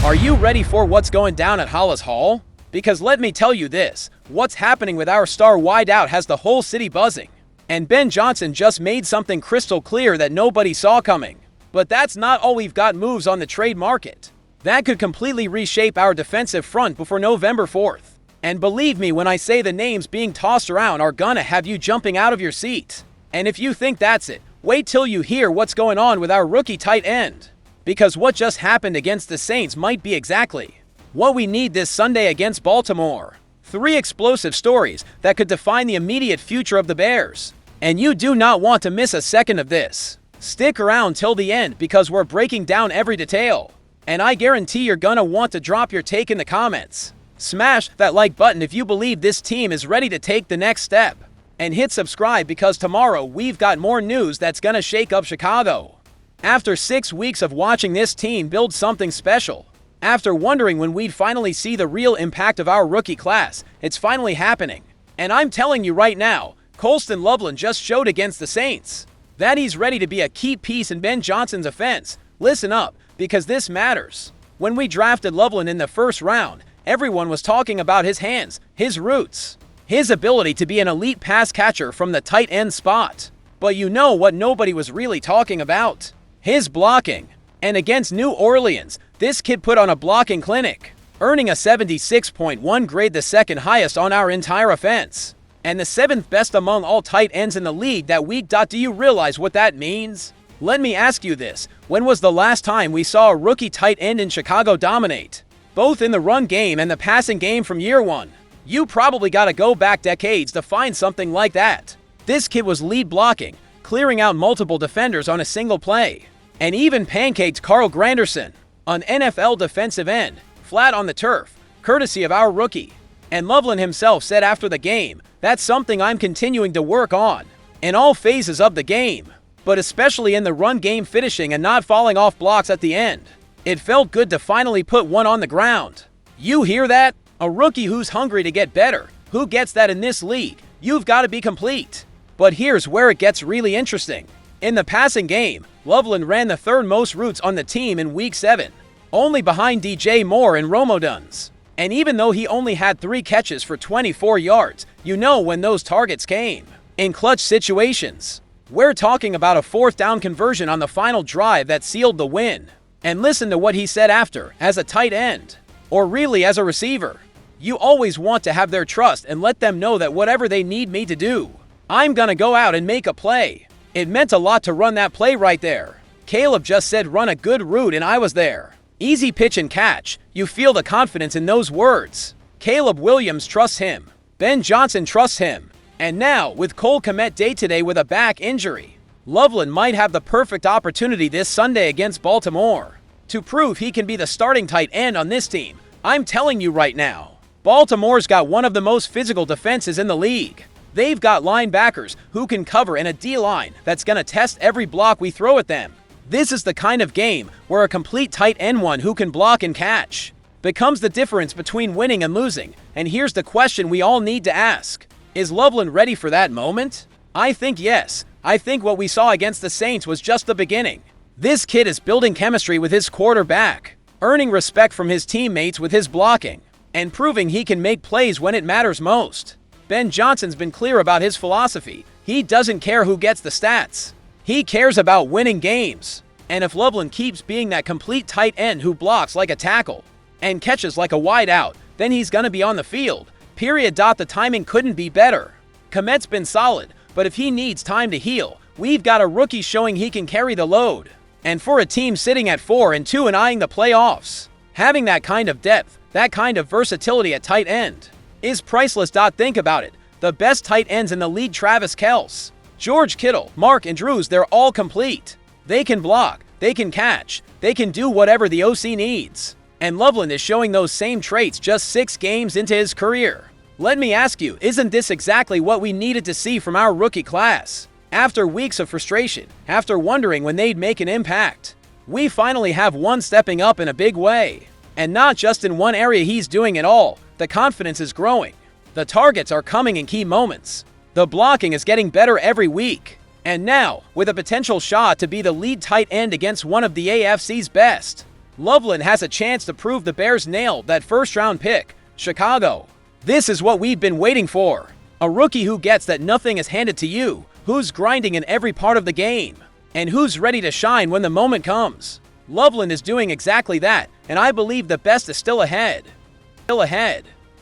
Are you ready for what's going down at Hollis Hall? Because let me tell you this, what's happening with our star wideout has the whole city buzzing. And Ben Johnson just made something crystal clear that nobody saw coming. But that's not all. We've got moves on the trade market that could completely reshape our defensive front before November 4th. And believe me when I say the names being tossed around are gonna have you jumping out of your seat. And if you think that's it, wait till you hear what's going on with our rookie tight end. Because what just happened against the Saints might be exactly what we need this Sunday against Baltimore. 3 explosive stories that could define the immediate future of the Bears. And you do not want to miss a second of this. Stick around till the end because we're breaking down every detail. And I guarantee you're gonna want to drop your take in the comments. Smash that like button if you believe this team is ready to take the next step. And hit subscribe because tomorrow we've got more news that's gonna shake up Chicago. After 6 weeks of watching this team build something special, after wondering when we'd finally see the real impact of our rookie class, it's finally happening. And I'm telling you right now, Colston Loveland just showed against the Saints that he's ready to be a key piece in Ben Johnson's offense. Listen up, because this matters. When we drafted Loveland in the first round, everyone was talking about his hands, his roots, his ability to be an elite pass catcher from the tight end spot. But you know what nobody was really talking about? His blocking. And against New Orleans, this kid put on a blocking clinic, earning a 76.1 grade, the second highest on our entire offense, and the 7th best among all tight ends in the league that week. Do you realize what that means? Let me ask you this, when was the last time we saw a rookie tight end in Chicago dominate, both in the run game and the passing game from year one? You probably gotta go back decades to find something like that. This kid was lead blocking, clearing out multiple defenders on a single play, and even pancaked Carl Granderson, an NFL defensive end, flat on the turf, courtesy of our rookie. And Loveland himself said after the game, that's something I'm continuing to work on in all phases of the game, but especially in the run game, finishing and not falling off blocks at the end. It felt good to finally put one on the ground. You hear that? A rookie who's hungry to get better. Who gets that in this league? You've got to be complete. But here's where it gets really interesting. In the passing game, Loveland ran the 3rd most routes on the team in Week 7, only behind DJ Moore and Romo Duns. And even though he only had 3 catches for 24 yards, you know when those targets came in clutch situations. We're talking about a 4th down conversion on the final drive that sealed the win. And listen to what he said after, as a tight end, or really as a receiver. You always want to have their trust and let them know that whatever they need me to do, I'm gonna go out and make a play. It meant a lot to run that play right there. Caleb just said run a good route and I was there. Easy pitch and catch. You feel the confidence in those words. Caleb Williams trusts him. Ben Johnson trusts him. And now, with Cole Kmet day-to-day with a back injury, Loveland might have the perfect opportunity this Sunday against Baltimore to prove he can be the starting tight end on this team. I'm telling you right now, Baltimore's got one of the most physical defenses in the league. They've got linebackers who can cover and a D-line that's going to test every block we throw at them. This is the kind of game where a complete tight end, one who can block and catch, becomes the difference between winning and losing. And here's the question we all need to ask. Is Loveland ready for that moment? I think yes. I think what we saw against the Saints was just the beginning. This kid is building chemistry with his quarterback, earning respect from his teammates with his blocking, and proving he can make plays when it matters most. Ben Johnson's been clear about his philosophy. He doesn't care who gets the stats. He cares about winning games. And if Loveland keeps being that complete tight end who blocks like a tackle and catches like a wideout, then he's going to be on the field. Period. The timing couldn't be better. Kmet's been solid, but if he needs time to heal, we've got a rookie showing he can carry the load. And for a team sitting at 4-2 and eyeing the playoffs, having that kind of depth, that kind of versatility at tight end is priceless. Think about it. The best tight ends in the league, Travis Kelce, George Kittle, Mark Andrews, they're all complete. They can block, they can catch, they can do whatever the OC needs. And Loveland is showing those same traits just 6 games into his career. Let me ask you, isn't this exactly what we needed to see from our rookie class? After weeks of frustration, after wondering when they'd make an impact, we finally have one stepping up in a big way. And not just in one area, he's doing it all. The confidence is growing. The targets are coming in key moments. The blocking is getting better every week. And now, with a potential shot to be the lead tight end against one of the AFC's best, Loveland has a chance to prove the Bears nailed that first-round pick, Chicago. This is what we've been waiting for. A rookie who gets that nothing is handed to you, who's grinding in every part of the game, and who's ready to shine when the moment comes. Loveland is doing exactly that, and I believe the best is still ahead.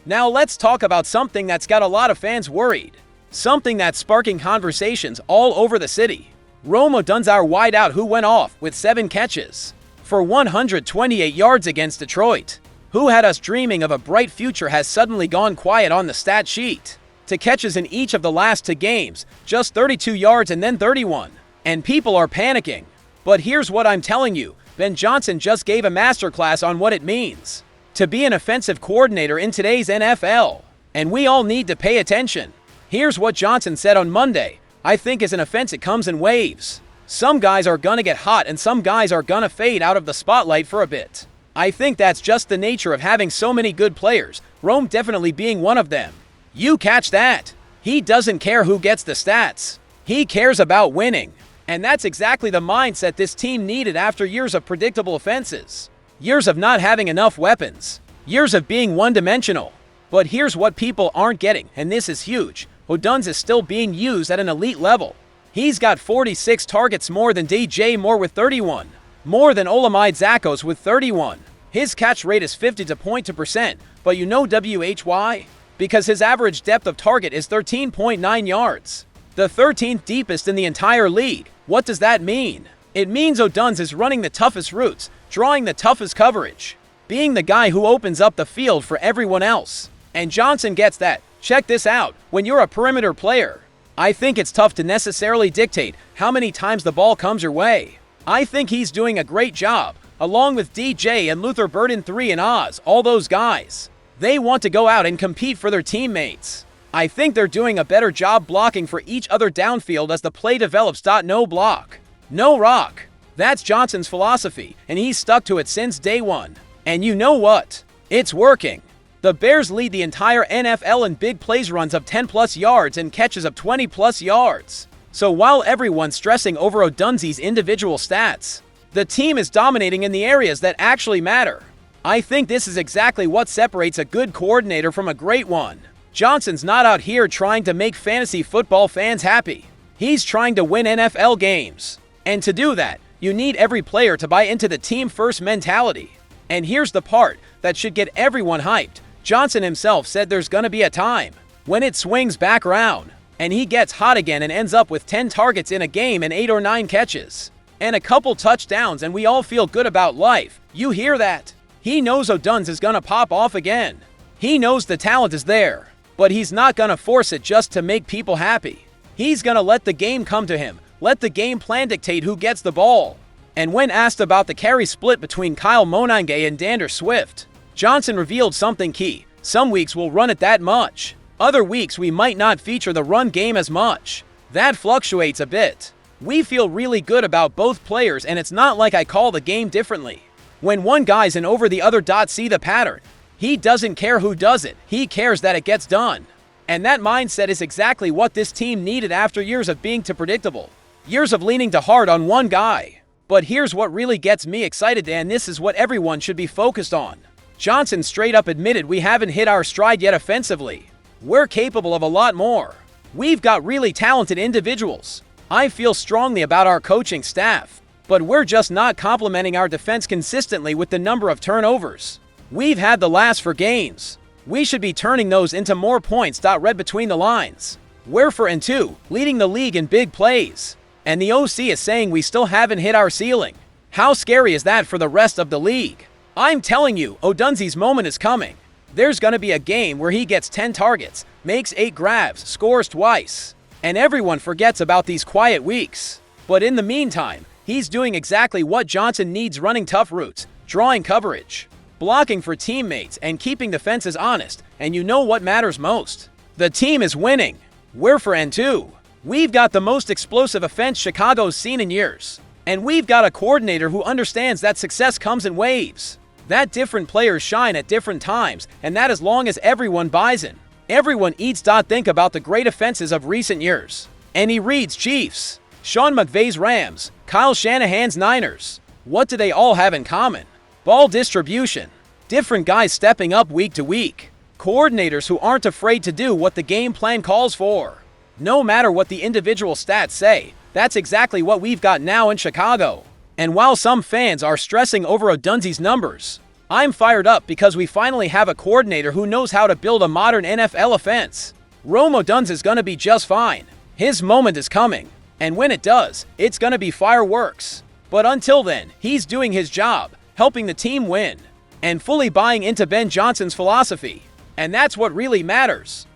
Now let's talk about something that's got a lot of fans worried. Something that's sparking conversations all over the city. Rome Odunze, our wideout who went off with 7 catches for 128 yards against Detroit. Who had us dreaming of a bright future has suddenly gone quiet on the stat sheet. 2 catches in each of the last 2 games, just 32 yards and then 31. And people are panicking. But here's what I'm telling you, Ben Johnson just gave a masterclass on what it means to be an offensive coordinator in today's NFL. And we all need to pay attention. Here's what Johnson said on Monday. I think as an offense it comes in waves. Some guys are gonna get hot and some guys are gonna fade out of the spotlight for a bit. I think that's just the nature of having so many good players, Rome definitely being one of them. You catch that? He doesn't care who gets the stats. He cares about winning. And that's exactly the mindset this team needed after years of predictable offenses. Years of not having enough weapons. Years of being one-dimensional. But here's what people aren't getting, and this is huge. Odunze is still being used at an elite level. He's got 46 targets more than DJ Moore with 31. More than Olamide Zakos with 31. His catch rate is 50%, but you know why? Because his average depth of target is 13.9 yards. The 13th deepest in the entire league. What does that mean? It means Odunze is running the toughest routes, drawing the toughest coverage, being the guy who opens up the field for everyone else. And Johnson gets that. Check this out. When you're a perimeter player, I think it's tough to necessarily dictate how many times the ball comes your way. I think he's doing a great job, along with DJ and Luther Burden 3 and Oz, all those guys. They want to go out and compete for their teammates. I think they're doing a better job blocking for each other downfield as the play develops. No block, no rock. That's Johnson's philosophy, and he's stuck to it since day one. And you know what? It's working. The Bears lead the entire NFL in big plays runs of 10+ yards and catches of 20+ yards. So while everyone's stressing over Odunze's individual stats, the team is dominating in the areas that actually matter. I think this is exactly what separates a good coordinator from a great one. Johnson's not out here trying to make fantasy football fans happy. He's trying to win NFL games. And to do that, you need every player to buy into the team-first mentality. And here's the part that should get everyone hyped. Johnson himself said there's gonna be a time when it swings back around, and he gets hot again and ends up with 10 targets in a game and 8 or 9 catches, and a couple touchdowns, and we all feel good about life. You hear that? He knows Odunze is gonna pop off again. He knows the talent is there, but he's not gonna force it just to make people happy. He's gonna let the game come to him, let the game plan dictate who gets the ball. And when asked about the carry split between Kyle Monange and Dander Swift, Johnson revealed something key. Some weeks we'll run it that much. Other weeks we might not feature the run game as much. That fluctuates a bit. We feel really good about both players, and it's not like I call the game differently. When one guy's in over the other. See the pattern. He doesn't care who does it. He cares that it gets done. And that mindset is exactly what this team needed after years of being too predictable. Years of leaning too hard on one guy. But here's what really gets me excited, and this is what everyone should be focused on. Johnson straight up admitted we haven't hit our stride yet offensively. We're capable of a lot more. We've got really talented individuals. I feel strongly about our coaching staff, but we're just not complementing our defense consistently with the number of turnovers we've had the last 4 games. We should be turning those into more points. Read between the lines. We're 4-2, leading the league in big plays. And the OC is saying we still haven't hit our ceiling. How scary is that for the rest of the league? I'm telling you, Odunze's moment is coming. There's gonna be a game where he gets 10 targets, makes 8 grabs, scores twice. And everyone forgets about these quiet weeks. But in the meantime, he's doing exactly what Johnson needs, running tough routes, drawing coverage, blocking for teammates, and keeping defenses honest. And you know what matters most? The team is winning. We're 4-2. We've got the most explosive offense Chicago's seen in years. And we've got a coordinator who understands that success comes in waves. That different players shine at different times, and that as long as everyone buys in. Everyone eats. Think about the great offenses of recent years. Andy Reid's Chiefs, Sean McVay's Rams, Kyle Shanahan's Niners. What do they all have in common? Ball distribution. Different guys stepping up week to week. Coordinators who aren't afraid to do what the game plan calls for. No matter what the individual stats say, that's exactly what we've got now in Chicago. And while some fans are stressing over Odunze's numbers, I'm fired up because we finally have a coordinator who knows how to build a modern NFL offense. Rome Odunze is going to be just fine. His moment is coming, and when it does, it's going to be fireworks. But until then, he's doing his job, helping the team win, and fully buying into Ben Johnson's philosophy. And that's what really matters.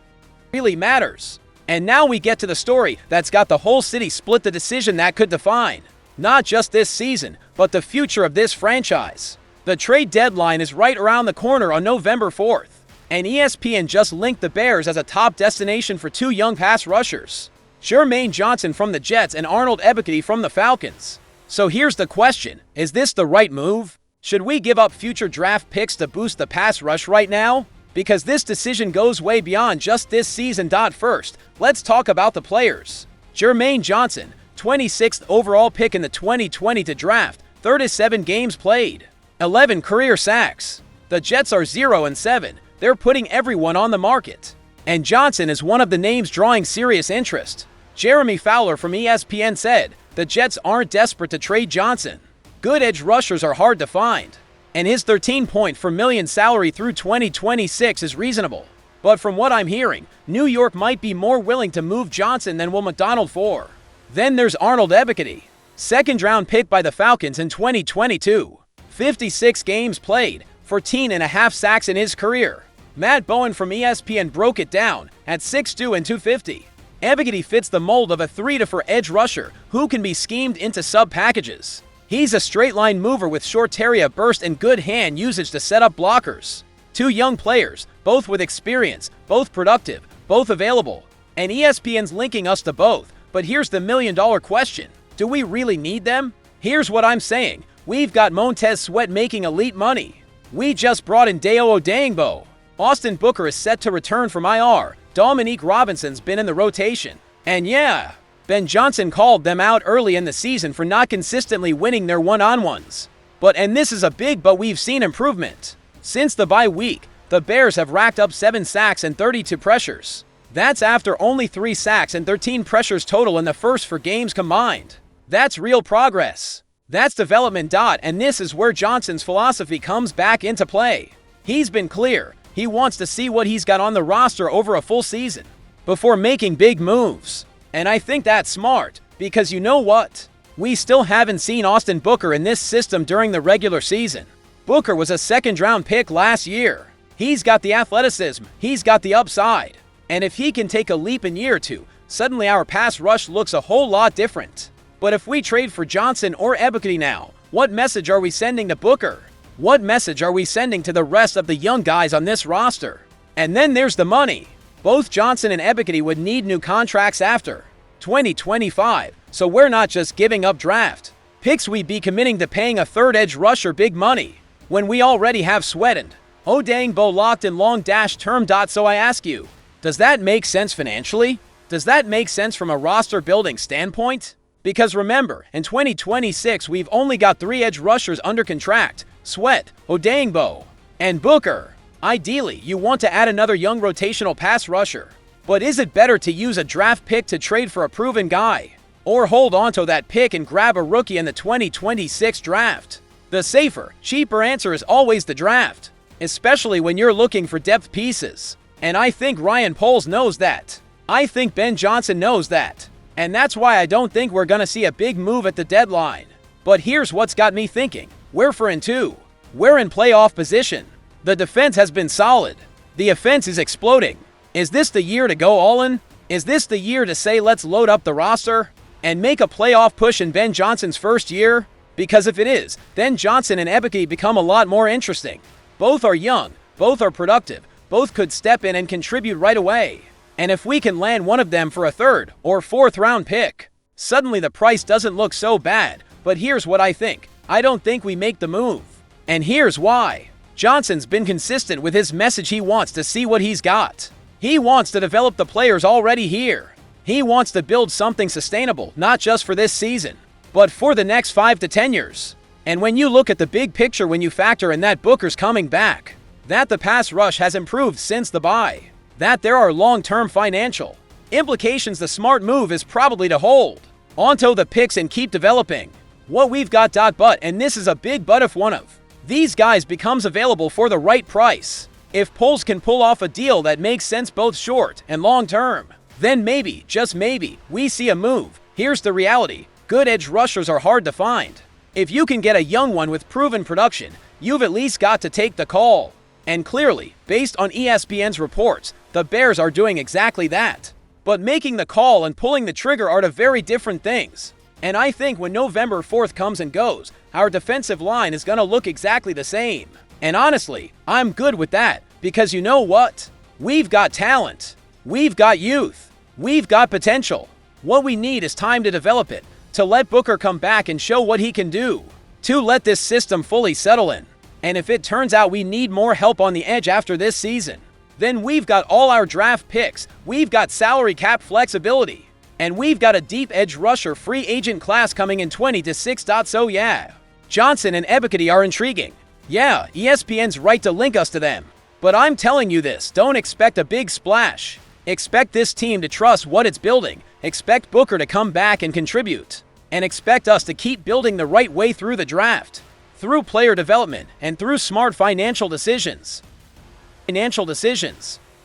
Really matters. And now we get to the story that's got the whole city split, the decision that could define not just this season, but the future of this franchise. The trade deadline is right around the corner on November 4th, and ESPN just linked the Bears as a top destination for two young pass rushers, Jermaine Johnson from the Jets and Arnold Ebiketie from the Falcons. So here's the question, is this the right move? Should we give up future draft picks to boost the pass rush right now? Because this decision goes way beyond just this season. First, let's talk about the players. Jermaine Johnson, 26th overall pick in the 2020 draft, 37 games played, 11 career sacks. The Jets are 0-7. They're putting everyone on the market. And Johnson is one of the names drawing serious interest. Jeremy Fowler from ESPN said, the Jets aren't desperate to trade Johnson. Good edge rushers are hard to find, and his $13.4 million salary through 2026 is reasonable. But from what I'm hearing, New York might be more willing to move Johnson than Will McDonald for. Then there's Arnold Ebiketie, second-round pick by the Falcons in 2022. 56 games played, 14.5 sacks in his career. Matt Bowen from ESPN broke it down at 6'2" and 250. Ebiketie fits the mold of a 3-4 edge rusher who can be schemed into sub-packages. He's a straight-line mover with short area burst and good hand usage to set up blockers. Two young players, both with experience, both productive, both available. And ESPN's linking us to both. But here's the million-dollar question. Do we really need them? Here's what I'm saying. We've got Montez Sweat making elite money. We just brought in Dayo Odeyingbo. Austin Booker is set to return from IR. Dominique Robinson's been in the rotation. And yeah, Ben Johnson called them out early in the season for not consistently winning their one-on-ones. And this is a big but, we've seen improvement. Since the bye week, the Bears have racked up 7 sacks and 32 pressures. That's after only 3 sacks and 13 pressures total in the first 4 games combined. That's real progress. That's development. And this is where Johnson's philosophy comes back into play. He's been clear. He wants to see what he's got on the roster over a full season before making big moves. And I think that's smart, because you know what? We still haven't seen Austin Booker in this system during the regular season. Booker was a second-round pick last year. He's got the athleticism. He's got the upside. And if he can take a leap in year 2, suddenly our pass rush looks a whole lot different. But if we trade for Johnson or Ebiketie now, what message are we sending to Booker? What message are we sending to the rest of the young guys on this roster? And then there's the money. Both Johnson and Ebiketie would need new contracts after 2025, so we're not just giving up draft picks, we'd be committing to paying a third edge rusher big money when we already have Sweat and Odeyingbo locked in long-term. So I ask you, does that make sense financially? Does that make sense from a roster building standpoint? Because remember, in 2026 we've only got 3 edge rushers under contract: Sweat, Odeyingbo, and Booker. Ideally, you want to add another young rotational pass rusher. But is it better to use a draft pick to trade for a proven guy, or hold onto that pick and grab a rookie in the 2026 draft? The safer, cheaper answer is always the draft, especially when you're looking for depth pieces. And I think Ryan Poles knows that. I think Ben Johnson knows that. And that's why I don't think we're going to see a big move at the deadline. But here's what's got me thinking. We're 4-2. We're in playoff position. The defense has been solid. The offense is exploding. Is this the year to go all in? Is this the year to say let's load up the roster and make a playoff push in Ben Johnson's first year? Because if it is, then Johnson and Ebiketie become a lot more interesting. Both are young, both are productive, both could step in and contribute right away. And if we can land one of them for a 3rd or 4th round pick, suddenly the price doesn't look so bad. But here's what I think. I don't think we make the move. And here's why. Johnson's been consistent with his message. He wants to see what he's got. He wants to develop the players already here. He wants to build something sustainable, not just for this season, but for the next 5 to 10 years. And when you look at the big picture, when you factor in that Booker's coming back, that the pass rush has improved since the bye, that there are long-term financial implications, the smart move is probably to hold onto the picks and keep developing what we've got. But, and this is a big but, if one of these guys becomes available for the right price, if Poles can pull off a deal that makes sense both short and long term, then maybe, just maybe, we see a move. Here's the reality. Good edge rushers are hard to find. If you can get a young one with proven production, you've at least got to take the call. And clearly, based on ESPN's reports, the Bears are doing exactly that. But making the call and pulling the trigger are two very different things. And I think when November 4th comes and goes, our defensive line is going to look exactly the same. And honestly, I'm good with that, because you know what? We've got talent. We've got youth. We've got potential. What we need is time to develop it, to let Booker come back and show what he can do, to let this system fully settle in. And if it turns out we need more help on the edge after this season, then we've got all our draft picks, we've got salary cap flexibility, and we've got a deep edge rusher free agent class coming in 2026. So yeah, Johnson and Ebiketie are intriguing. Yeah, ESPN's right to link us to them. But I'm telling you this, don't expect a big splash. Expect this team to trust what it's building. Expect Booker to come back and contribute. And expect us to keep building the right way through the draft, through player development, and through smart financial decisions.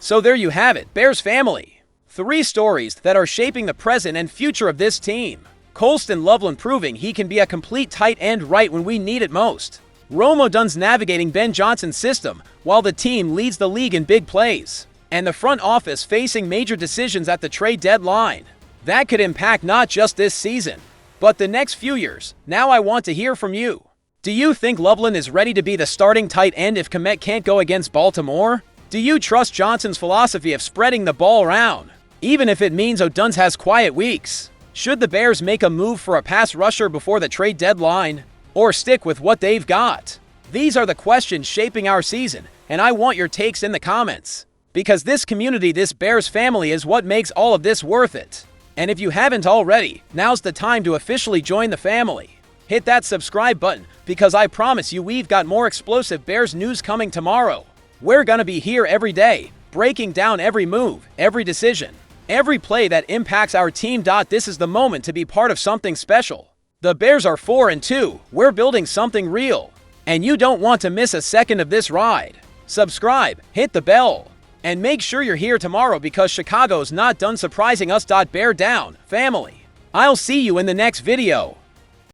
So there you have it, Bears family. 3 stories that are shaping the present and future of this team. Colston Loveland proving he can be a complete tight end right when we need it most. Rome Odunze navigating Ben Johnson's system while the team leads the league in big plays. And the front office facing major decisions at the trade deadline that could impact not just this season, but the next few years. Now I want to hear from you. Do you think Loveland is ready to be the starting tight end if Kmet can't go against Baltimore? Do you trust Johnson's philosophy of spreading the ball around, even if it means Odunze has quiet weeks? Should the Bears make a move for a pass rusher before the trade deadline, or stick with what they've got? These are the questions shaping our season, and I want your takes in the comments. Because this community, this Bears family, is what makes all of this worth it. And if you haven't already, now's the time to officially join the family. Hit that subscribe button, because I promise you we've got more explosive Bears news coming tomorrow. We're gonna be here every day, breaking down every move, every decision, every play that impacts our team. This is the moment to be part of something special. The Bears are 4-2, we're building something real. And you don't want to miss a second of this ride. Subscribe, hit the bell, and make sure you're here tomorrow, because Chicago's not done surprising us. Bear down, family. I'll see you in the next video.